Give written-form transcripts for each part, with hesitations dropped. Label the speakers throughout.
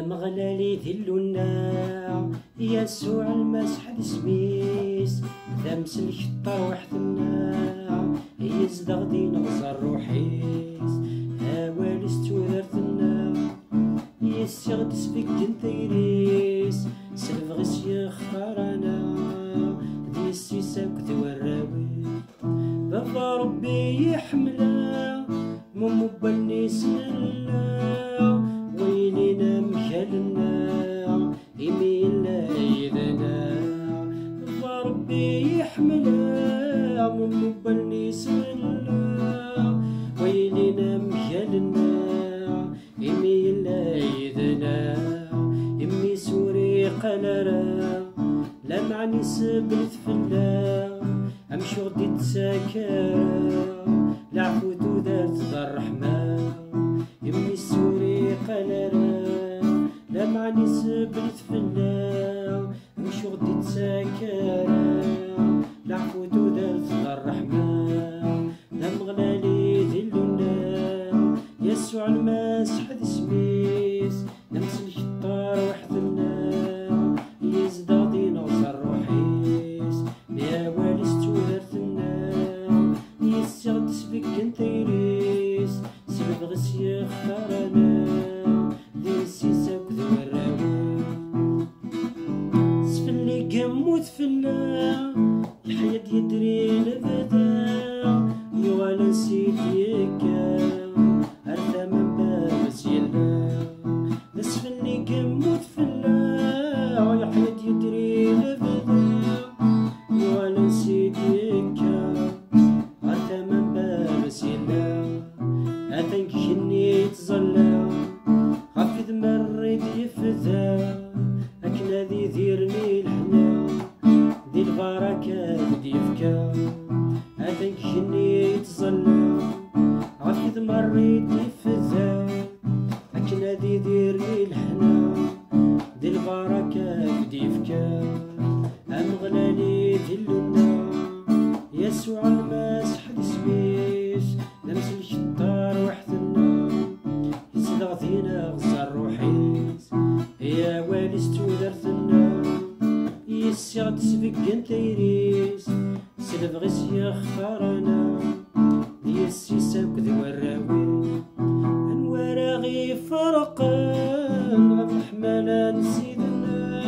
Speaker 1: مغلالي ذلنا يسوع المسيح دسميس ذمس الشطر وحدنا يزدغ دي نغزر روحيس واليس تودرتنا يسيغدس فيك انتيريس سلفغس يخرنا دي السيساك ذوراوي بابا ربي يحملا ممبلني سنلا ويلينا مكالنا يميلنا يدنا بابا ربي يحملا ممبلني سنلا ويلينا مكالنا يميلنا يدنا يمي سوري قلرا لا معني سبلت فلا امشي غدي تساكرا العفو دارت الرحمة يمي سوري قلرا لا معني سبلت فلا امشي غدي تساكرا العفو دارت الرحمة دم غلالي ذلنا يسوع المسيح دسميس نمس الشطار وحدنا يزدغ دي نغزر روحيس يا واليس تودرتنا يسيغدس بك انتيريس سلفغس يختارنا دي السيساك ذوراوي سفلي قموت فلا الحياة يدري لبدا يوالا نسيت يكا أرثى من باب سيلا نسفلي قموت فلا الحياة يدري لبدا يوالا نسيت يكا أرثى من باب سيلا أتنك جني تظلا غفذ مريد يفذا أكنا ذي ذيرني الحنا دي البركة دي يفكا هذاك جني يتظلى غفذ مريد يفذا أكنا ذي ذيرني الحنا دي البركة دي يفكا أم غلالي ذلنا يسوع المسيح دسميس لمس الشطار وحدنا يزدغ فينا غزر روحيس يا واليس تودرتنا يسيغدس فيك انتيريس سلفغس يخرنا دي السيساك ذوراوي انوارا غي فرقان غف الحمالة نسيدنا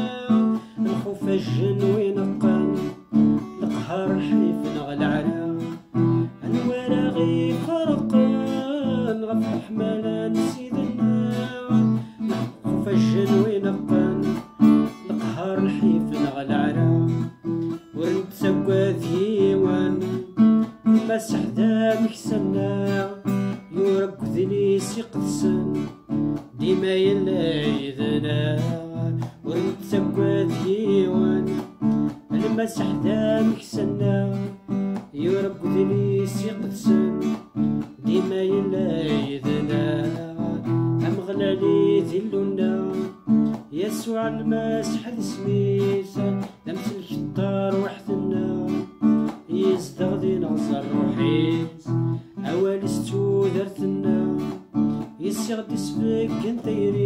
Speaker 1: الخوف الجن وينقان القهر الحيف نغلعنا انوارا غي فرقان غف الحمالة نسيدنا الخوف الجن وينقان القهر الحيف نغلعنا ورد سكوى ذيوان المسح ذا مكسنا يورك ذني سيقدسن ديما يلا يذنا ورد سكوى ذيوان المسح ذا مكسنا يورك ذني سيقدسن ديما يلا يذنا أم غلالي ذلنا يسوع المسيح دسميس لمس الشطار وحدنا يزدغ دي نغزر روحيس أواليس تودرتنا يسيغدس فيك انتيري